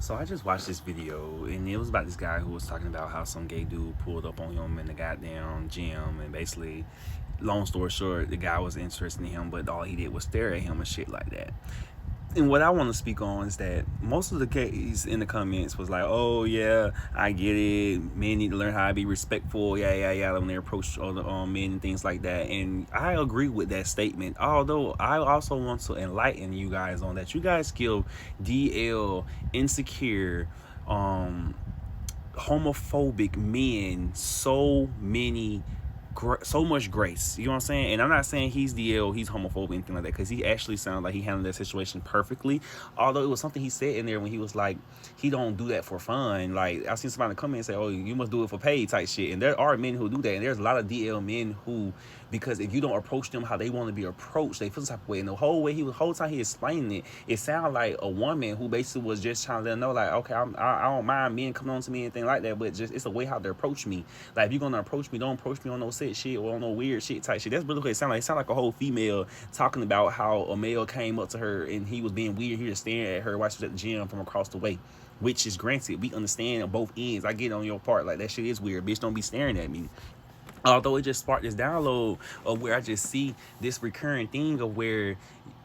So I just watched this video, and it was about this guy who was talking about how some gay dude pulled up on him in the goddamn gym, and basically, long story short, the guy was interested in him, but all he did was stare at him and shit like that. And what I want to speak on is that most of the gays in the comments was like, "Oh yeah, I get it. Men need to learn how to be respectful, yeah, when they approach other men and things like that." And I agree with that statement. Although I also want to enlighten you guys on that. You guys give DL insecure, um, homophobic men so much grace. You know what I'm saying? And I'm not saying he's DL, he's homophobic, anything like that, because he actually sounded like he handled that situation perfectly. Although it was something he said in there when he was like, he don't do that for fun. Like, I seen somebody come in and say, "Oh, you must do it for pay," type shit. And there are men who do that. And there's a lot of DL men who, because if you don't approach them how they want to be approached, they feel some type of way. And the whole time he explaining it, it sounded like a woman who basically was just trying to let them know, like, okay, I don't mind men coming on to me, anything like that, but just it's a way how they approach me. Like, if you're gonna approach me, don't approach me on no sex shit or on no weird shit type shit. That's really what it sounded like. It sounded like a whole female talking about how a male came up to her and he was being weird. He was staring at her while she was at the gym from across the way. Which is granted, we understand on both ends. I get on your part, like, that shit is weird. Bitch, don't be staring at me. Although it just sparked this download of where I just see this recurring thing of where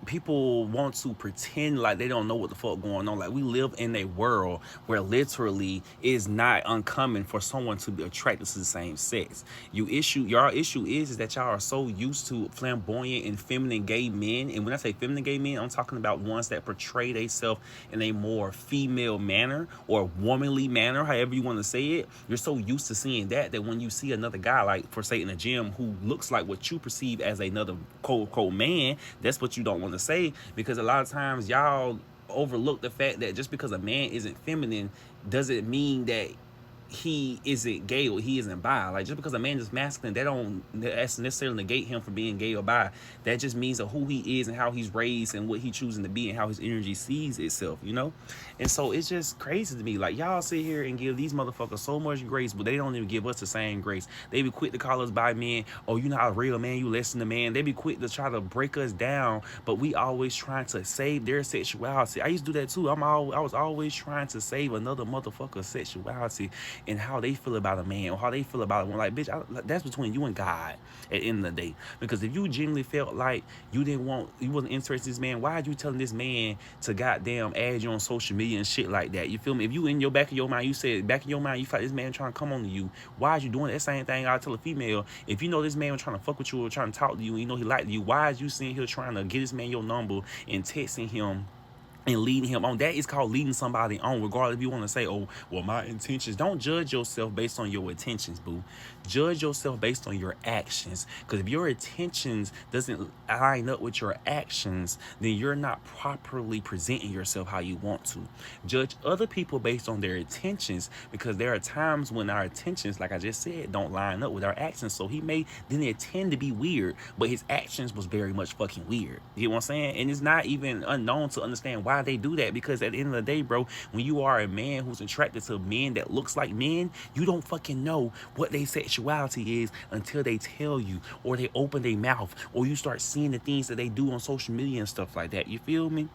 people want to pretend like they don't know what the fuck going on. Like, we live in a world where literally it's not uncommon for someone to be attracted to the same sex. Your issue is that y'all are so used to flamboyant and feminine gay men. And when I say feminine gay men, I'm talking about ones that portray themselves in a more female manner or womanly manner, however you want to say it. You're so used to seeing that when you see another guy, like, for say in a gym, who looks like what you perceive as another quote man, that's what you don't want to say, because a lot of times y'all overlook the fact that just because a man isn't feminine doesn't mean that he isn't gay or he isn't bi. Like, just because a man is masculine, that's necessarily negate him from being gay or bi. That just means of who he is and how he's raised and what he's choosing to be and how his energy sees itself, you know? And so it's just crazy to me. Like, y'all sit here and give these motherfuckers so much grace, but they don't even give us the same grace. They be quick to call us bi men. "Oh, you not a real man, you less than a man." They be quick to try to break us down, but we always trying to save their sexuality. I used to do that too. I was always trying to save another motherfucker's sexuality and how they feel about a man or how they feel about one. Like, bitch, that's between you and God at the end of the day. Because if you genuinely felt like you wasn't interested in this man, why are you telling this man to goddamn add you on social media and shit like that? You feel me? If you in your back of your mind, you said back in your mind, you felt this man trying to come on to you, why is you doing that? Same thing I tell a female. If you know this man was trying to fuck with you or trying to talk to you and you know he liked you, why is you sitting here trying to get this man your number and texting him and leading him on? That is called leading somebody on, regardless if you want to say, "Oh, well, my intentions." Don't judge yourself based on your intentions, boo. Judge yourself based on your actions. Because if your intentions doesn't line up with your actions, then you're not properly presenting yourself how you want to. Judge other people based on their intentions, because there are times when our intentions, like I just said, don't line up with our actions. So he didn't intend to be weird, but his actions was very much fucking weird. You know what I'm saying? And it's not even unknown to understand why they do that, because at the end of the day, bro, when you are a man who's attracted to men that looks like men, you don't fucking know what they sexuality is until they tell you, or they open their mouth, or you start seeing the things that they do on social media and stuff like that. You feel me?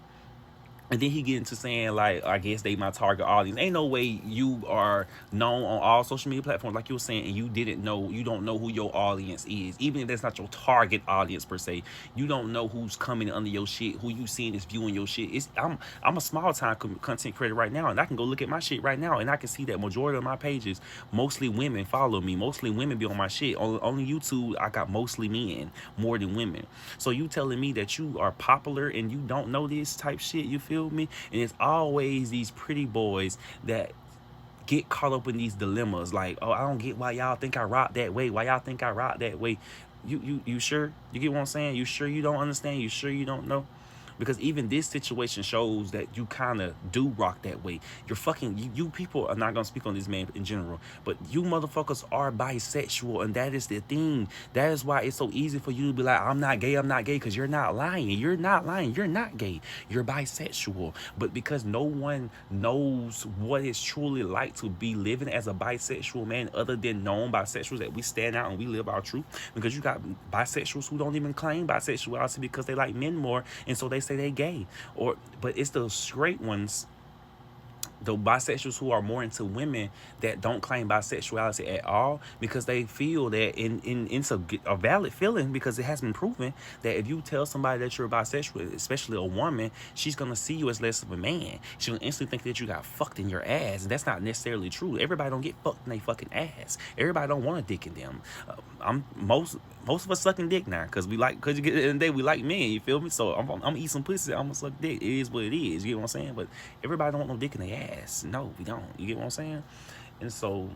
And then he get into saying, like, I guess they my target audience. Ain't no way you are known on all social media platforms, like you were saying, and you don't know who your audience is. Even if that's not your target audience per se, you don't know who's coming under your shit, who you seeing is viewing your shit. I'm a small time content creator right now, and I can go look at my shit right now, and I can see that majority of my pages, mostly women follow me. Mostly women be on my shit. On YouTube, I got mostly men more than women. So you telling me that you are popular and you don't know this type shit? You feel me? And it's always these pretty boys that get caught up in these dilemmas. Like, "Oh, I don't get why y'all think I rock that way. Why y'all think I rock that way?" You sure? You get what I'm saying? You sure you don't understand? You sure you don't know? Because even this situation shows that you kind of do rock that way. You're fucking, you people are not going to speak on this man in general, but you motherfuckers are bisexual, and that is the thing. That is why it's so easy for you to be like, I'm not gay, because you're not lying. You're not lying. You're not gay. You're bisexual. But because no one knows what it's truly like to be living as a bisexual man other than known bisexuals, that we stand out and we live our truth. Because you got bisexuals who don't even claim bisexuality because they like men more, and so they say they gay. But it's the straight ones the bisexuals who are more into women that don't claim bisexuality at all, because they feel that it's a valid feeling, because it has been proven that if you tell somebody that you're bisexual, especially a woman, she's gonna see you as less of a man. She's gonna instantly think that you got fucked in your ass, and that's not necessarily true. Everybody don't get fucked in their fucking ass. Everybody don't want a dick in them. I'm most of us sucking dick now, because you get in the day we like men, you feel me? So I'm eat some pussy, I'm gonna suck dick. It is what it is, you get what I'm saying? But everybody don't want no dick in their ass. No, we don't. You get what I'm saying? And so,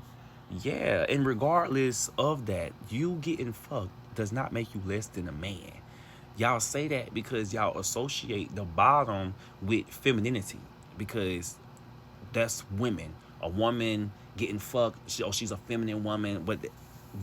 yeah, and regardless of that, you getting fucked does not make you less than a man. Y'all say that because y'all associate the bottom with femininity, because that's women. A woman getting fucked, she's a feminine woman. But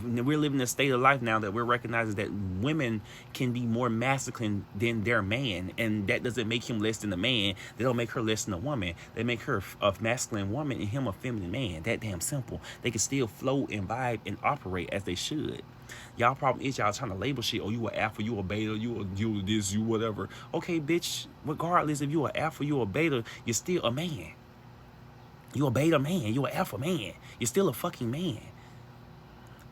we're living a state of life now that we're recognizing that women can be more masculine than their man, and that doesn't make him less than a man. They don't make her less than a woman. They make her a masculine woman and him a feminine man. That damn simple. They can still float and vibe and operate as they should. Y'all problem is y'all trying to label shit. Oh, you a alpha, you a beta, you this, you whatever. Okay, bitch. Regardless if you a alpha, you a beta, you're still a man. You a beta man. You an alpha man. You're still a fucking man.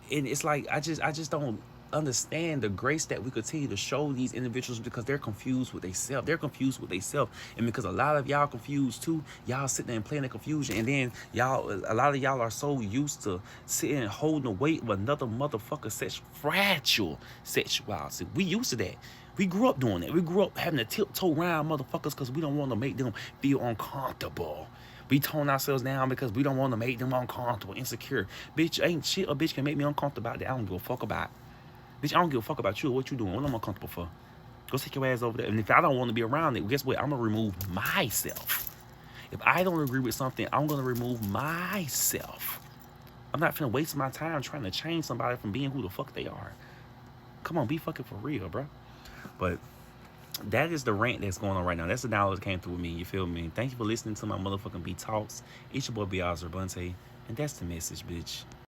And it's like, I just don't understand the grace that we continue to show these individuals, because they're confused with themselves. They're confused with themselves. And because a lot of y'all confused too, y'all sitting there and playing the confusion. And then a lot of y'all are so used to sitting and holding the weight of another motherfucker fragile sexuality. We used to that. We grew up doing that. We grew up having to tiptoe around motherfuckers because we don't want to make them feel uncomfortable. We tone ourselves down because we don't want to make them uncomfortable, insecure. Bitch, ain't shit a bitch can make me uncomfortable about that I don't give a fuck about. Bitch, I don't give a fuck about you or what you doing. What I'm uncomfortable for? Go take your ass over there. And if I don't want to be around it, guess what? I'm going to remove myself. If I don't agree with something, I'm going to remove myself. I'm not finna waste my time trying to change somebody from being who the fuck they are. Come on, be fucking for real, bro. But that is the rant that's going on right now. That's the download that came through with me. You feel me? Thank you for listening to my motherfucking B Talks. It's your boy B Bunte, and that's the message, bitch.